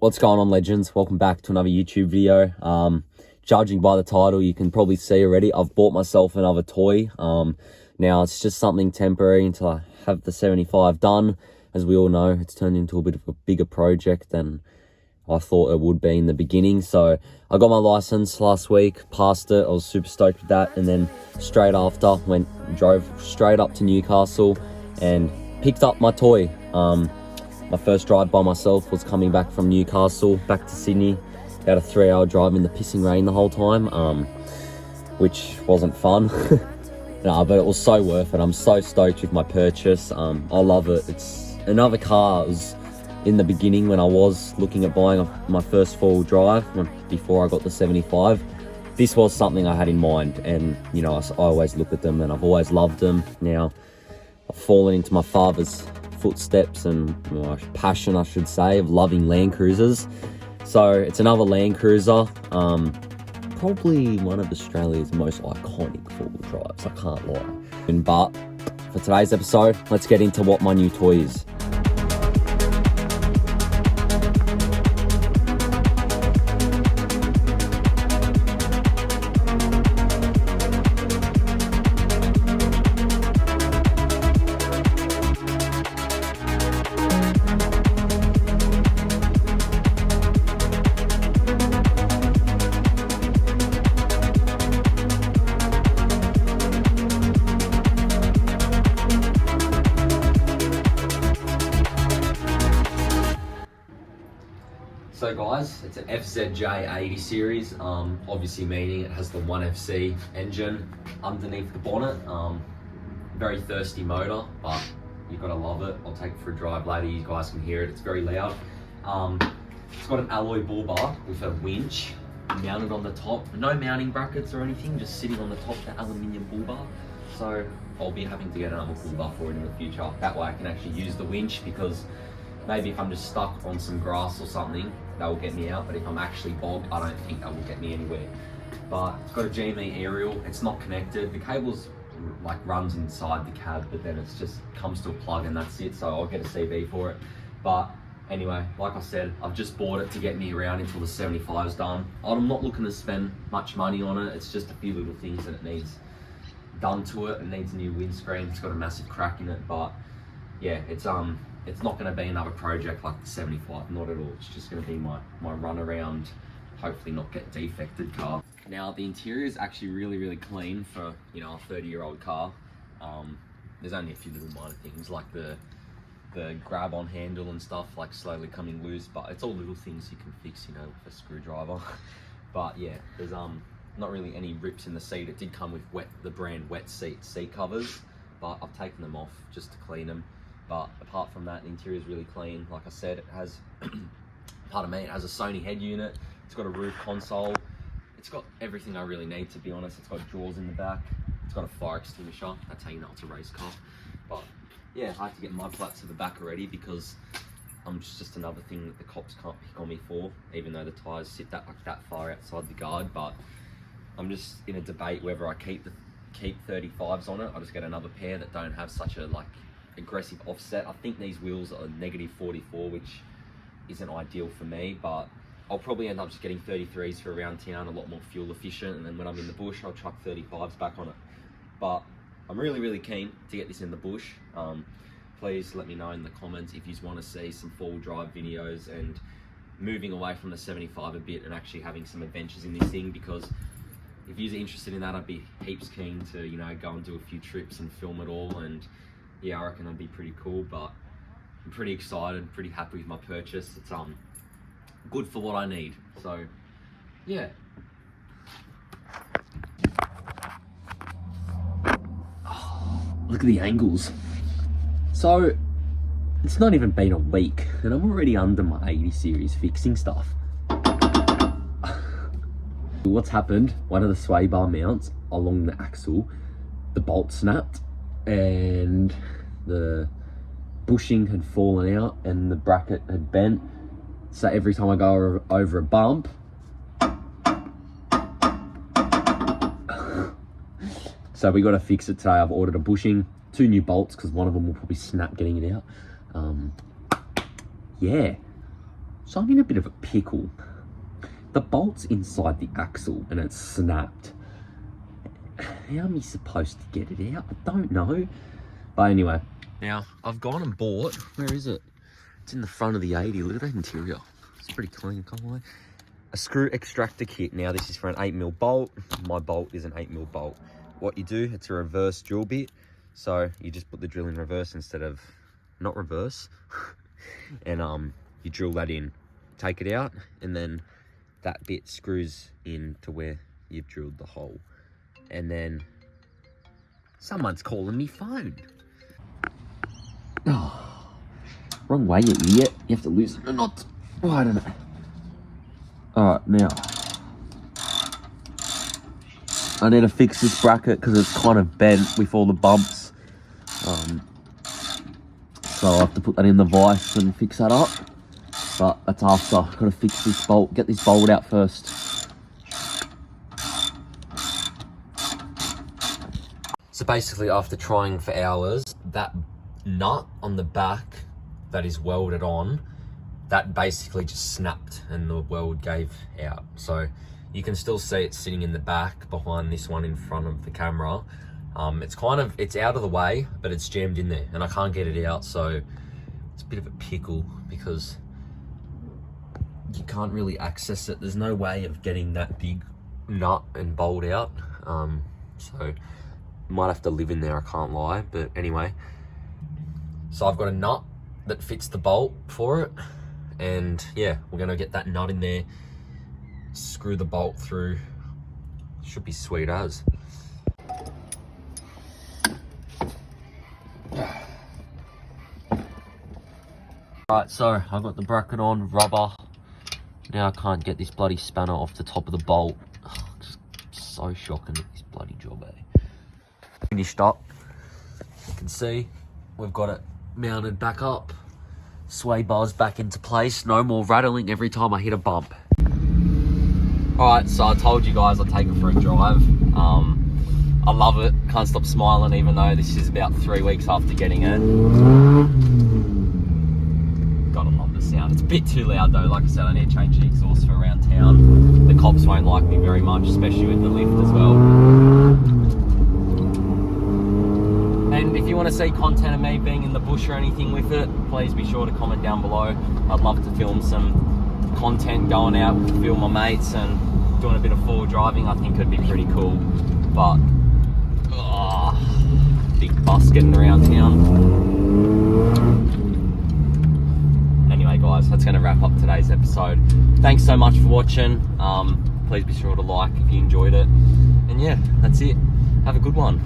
What's going on, legends? Welcome back to another YouTube video. Judging by the title, you can probably see already, I've bought myself another toy. Now it's just something temporary until I have the 75 done. As we all know, it's turned into a bit of a bigger project than I thought it would be in the beginning. So I got my license last week, passed it. I was super stoked with that. And then straight after, drove straight up to Newcastle and picked up my toy. My first drive by myself was coming back from Newcastle back to Sydney. About a 3-hour drive in the pissing rain the whole time, which wasn't fun. No, but it was so worth it. I'm so stoked with my purchase. I love it. It's another car. It was in the beginning when I was looking at buying my first 4-wheel drive before I got the 75. This was something I had in mind, and you know, I always look at them and I've always loved them. Now I've fallen into my father's footsteps and my passion, I should say, of loving Land Cruisers. So it's another Land Cruiser, probably one of Australia's most iconic 4-wheel drives, I can't lie. But for today's episode, let's get into what my new toy is. So guys, it's an FZJ 80 series, obviously meaning it has the 1FC engine underneath the bonnet. Very thirsty motor, but you've got to love it. I'll take it for a drive later, you guys can hear it, it's very loud. It's got an alloy bull bar with a winch mounted on the top. No mounting brackets or anything, just sitting on the top of the aluminium bull bar. So I'll be having to get another bull bar for it in the future. That way I can actually use the winch, because maybe if I'm just stuck on some grass or something, that will get me out, but if I'm actually bogged, I don't think that will get me anywhere. But it's got a GME aerial, it's not connected. The cable's like runs inside the cab, but then it's just comes to a plug and that's it. So I'll get a CV for it. But anyway, like I said, I've just bought it to get me around until the 75 is done. I'm not looking to spend much money on it. It's just a few little things that it needs done to it. It needs a new windscreen. It's got a massive crack in it, but yeah, it's not going to be another project like the 75, not at all. It's just going to be my run around, hopefully not get defected car. Now the interior is actually really clean for, you know, a 30-year-old car. There's only a few little minor things like the grab on handle and stuff like slowly coming loose, but it's all little things you can fix, you know, with a screwdriver. But yeah, there's not really any rips in the seat. It did come with the brand Wet seat covers, but I've taken them off just to clean them. But apart from that, the interior is really clean. Like I said, it has, pardon me, it has a Sony head unit. It's got a roof console. It's got everything I really need, to be honest. It's got drawers in the back. It's got a fire extinguisher. That's how you know it's a race car. But yeah, I have to get mud flaps at the back already, because it's just another thing that the cops can't pick on me for, even though the tyres sit that far outside the guard. But I'm just in a debate whether I keep 35s on it. I just get another pair that don't have such a aggressive offset. I think these wheels are -44, which isn't ideal for me, but I'll probably end up just getting 33s for around town, a lot more fuel efficient, and then when I'm in the bush I'll chuck 35s back on it. But I'm really keen to get this in the bush. Please let me know in the comments if you want to see some 4-wheel drive videos and moving away from the 75 a bit and actually having some adventures in this thing, because if you're interested in that, I'd be heaps keen to, you know, go and do a few trips and film it all. And yeah, I reckon that'd be pretty cool. But I'm pretty excited, pretty happy with my purchase. It's good for what I need. So yeah. Oh, look at the angles. So it's not even been a week and I'm already under my 80 series fixing stuff. What's happened, one of the sway bar mounts along the axle, the bolt snapped and the bushing had fallen out and the bracket had bent. So every time I go over a bump, so we got to fix it today. I've ordered a bushing, 2 new bolts, because one of them will probably snap getting it out. Yeah, So I'm in a bit of a pickle. The bolt's inside the axle and it's snapped. How am I supposed to get it out? I don't know. But anyway, now I've gone and bought, where is it? It's in the front of the 80. Look at that interior. It's pretty clean, can't lie. A screw extractor kit. Now this is for an 8mm bolt. My bolt is an 8mm bolt. What you do, it's a reverse drill bit. So you just put the drill in reverse instead of, not reverse. And you drill that in, take it out, and then that bit screws in to where you've drilled the hole. And then someone's calling me phone. Oh, wrong way, you idiot. You have to loosen the knot. Oh, I don't know. Alright, now I need to fix this bracket because it's kind of bent with all the bumps. So I'll have to put that in the vise and fix that up. But that's after. I've got to fix this bolt, get this bolt out first. So basically, after trying for hours, that nut on the back that is welded on, that basically just snapped and the weld gave out. So you can still see it sitting in the back behind this one in front of the camera. It's out of the way, but it's jammed in there and I can't get it out. So it's a bit of a pickle because you can't really access it. There's no way of getting that big nut and bolt out. So might have to live in there, I can't lie. But anyway, so I've got a nut that fits the bolt for it. And yeah, we're gonna get that nut in there, screw the bolt through. Should be sweet as. Right, so I've got the bracket on, rubber. Now I can't get this bloody spanner off the top of the bolt. Just so shocking at this bloody job, eh? Finished up. You can see we've got it mounted back up. Sway bars back into place. No more rattling every time I hit a bump. Alright, so I told you guys I'd take it for a drive. I love it. Can't stop smiling even though this is about 3 weeks after getting it. Gotta love the sound. It's a bit too loud though. Like I said, I need to change the exhaust for around town. The cops won't like me very much, especially with the lift as well. And if you want to see content of me being in the bush or anything with it, please be sure to comment down below. I'd love to film some content going out with a few of my mates and doing a bit of forward driving. I think it'd be pretty cool. But big bus getting around town. Anyway guys, that's going to wrap up today's episode. Thanks so much for watching. Please be sure to like if you enjoyed it. And yeah, that's it. Have a good one.